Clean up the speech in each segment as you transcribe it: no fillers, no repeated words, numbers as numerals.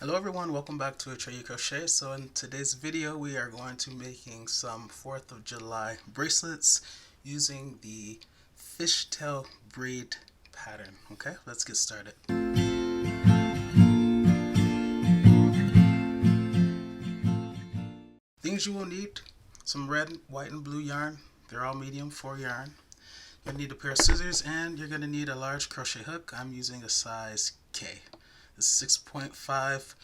Hello everyone, welcome back to Atreyu Crochet. So in today's video we are going to be making some 4th of July bracelets using the Fishtail Braid pattern. Okay, let's get started. Things you will need: some red, white, and blue yarn. They're all medium 4 yarn. You're going to need a pair of scissors and you're going to need a large crochet hook. I'm using a size K. It's 6.5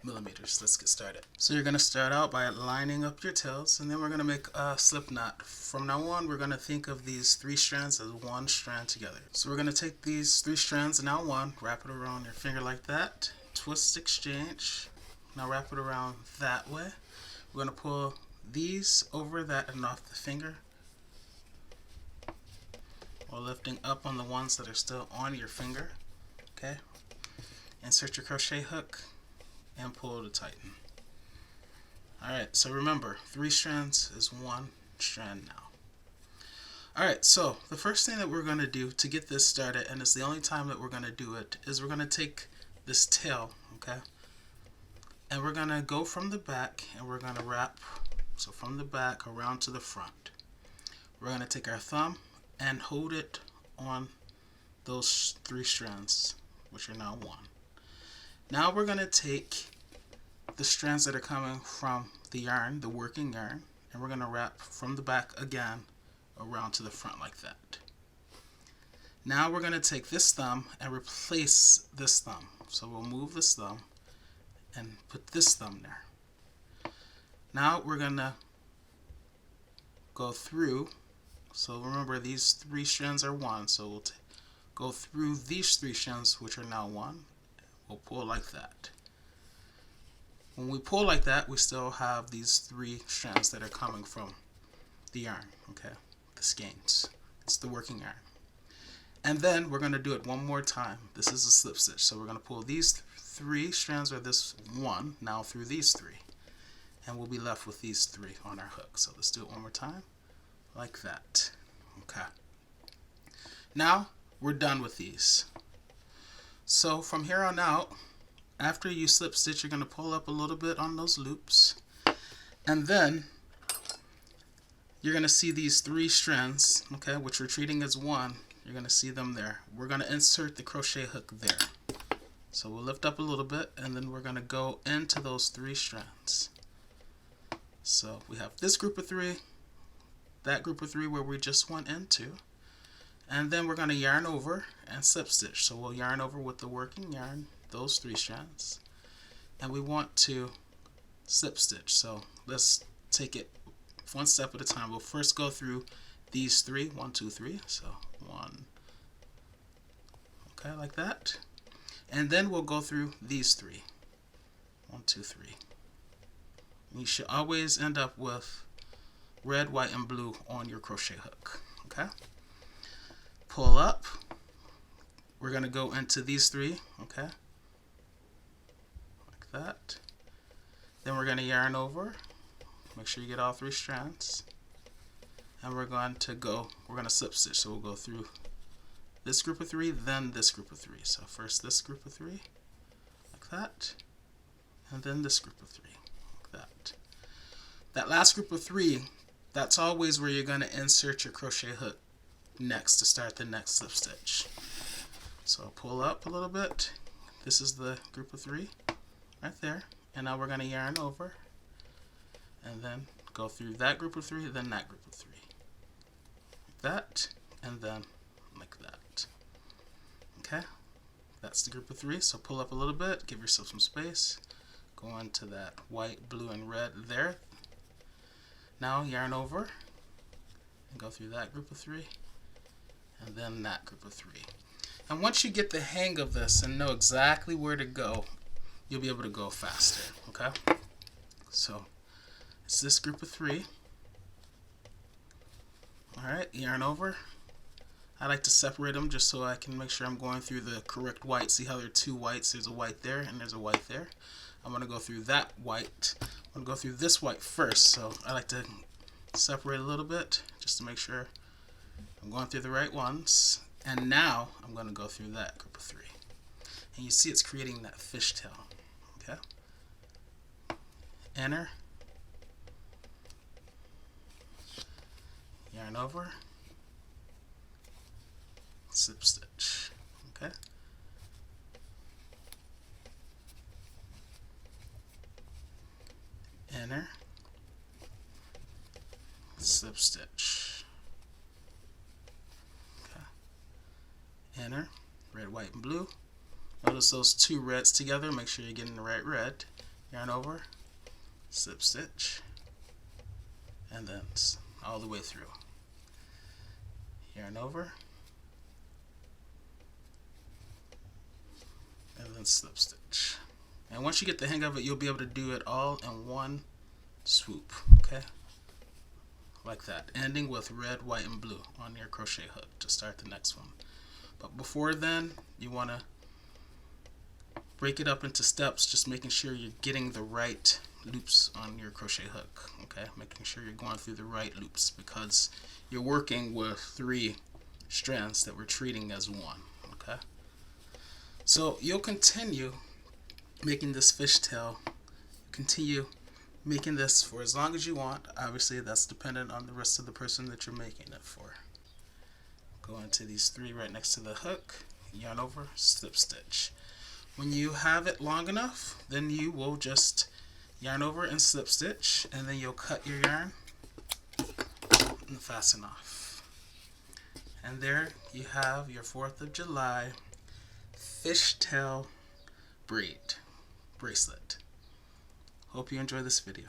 millimeters. Let's get started. So you're going to start out by lining up your tails, and then we're going to make a slip knot. From now on, we're going to think of these 3 strands as one strand together. So we're going to take these 3 strands, now one, wrap it around your finger like that, twist exchange. Now wrap it around that way. We're going to pull these over that and off the finger, while lifting up on the ones that are still on your finger. Okay. Insert your crochet hook and pull to tighten. Alright, so remember, 3 strands is 1 strand now. Alright, so the first thing that we're going to do to get this started, and it's the only time that we're going to do it, is we're going to take this tail, okay, and we're going to go from the back and we're going to wrap, so from the back around to the front. We're going to take our thumb and hold it on those 3 strands, which are now 1. Now we're going to take the strands that are coming from the yarn, the working yarn, and we're going to wrap from the back again around to the front like that. Now we're going to take this thumb and replace this thumb. So we'll move this thumb and put this thumb there. Now we're going to go through, so remember these 3 strands are 1, so we'll go through these 3 strands which are now 1. We'll pull like that. When we pull like that, we still have these 3 strands that are coming from the yarn, okay, the skeins. It's the working yarn. And then we're going to do it one more time. This is a slip stitch, so we're going to pull these 3 strands, or this 1, now through these 3, and we'll be left with these 3 on our hook. So let's do it one more time, like that. Okay. Now we're done with these. So from here on out, after you slip stitch, you're going to pull up a little bit on those loops, and then you're going to see these 3 strands, okay, which we're treating as 1. You're going to see them there. We're going to insert the crochet hook there. So we'll lift up a little bit, and then we're going to go into those 3 strands. So we have this group of 3, that group of 3 where we just went into, and then we're going to yarn over and slip stitch. So we'll yarn over with the working yarn, those 3 strands, and we want to slip stitch. So let's take it one step at a time. We'll first go through these 3, 1, 2, 3. So 1, okay, like that, and then we'll go through these 3, 1, 2, 3. You should always end up with red, white, and blue on your crochet hook. Okay. Pull up. We're going to go into these 3, okay, like that. Then we're going to yarn over. Make sure you get all 3 strands. And we're going to slip stitch. So we'll go through this group of 3, then this group of 3. So first this group of 3, like that, and then this group of 3, like that. That last group of 3, that's always where you're going to insert your crochet hook next to start the next slip stitch. So pull up a little bit. This is the group of 3 right there, and now we're going to yarn over and then go through that group of 3, then that group of 3, like that, and then like that. Okay, that's the group of 3. So pull up a little bit, give yourself some space, go into that white, blue, and red there. Now yarn over and go through that group of 3 and then that group of 3. And once you get the hang of this and know exactly where to go, you'll be able to go faster. Okay, so it's this group of 3. Alright, yarn over. I like to separate them just so I can make sure I'm going through the correct white. See how there are 2 whites? There's a white there and there's a white there. I'm going to go through that white. I'm going to go through this white first, so I like to separate a little bit just to make sure I'm going through the right ones. And now I'm going to go through that group of 3. And you see it's creating that fishtail. Okay. Inner, yarn over, slip stitch. Okay. Inner, slip stitch. Okay. Inner, red, white, and blue. Notice those two reds together. Make sure you're getting the right red. Yarn over, slip stitch, and then all the way through. Yarn over, and then slip stitch. And once you get the hang of it, you'll be able to do it all in one swoop. Okay, like that, ending with red, white, and blue on your crochet hook to start the next one. But before then, you want to break it up into steps, just making sure you're getting the right loops on your crochet hook. Okay, making sure you're going through the right loops because you're working with 3 strands that we're treating as one. Okay, so you'll continue making this fishtail, continue making this for as long as you want. Obviously that's dependent on the rest of the person that you're making it for. Go into these 3 right next to the hook, yarn over, slip stitch. When you have it long enough, then you will just yarn over and slip stitch, and then you'll cut your yarn and fasten off. And there you have your 4th of July Fishtail Braid Bracelet. Hope you enjoy this video.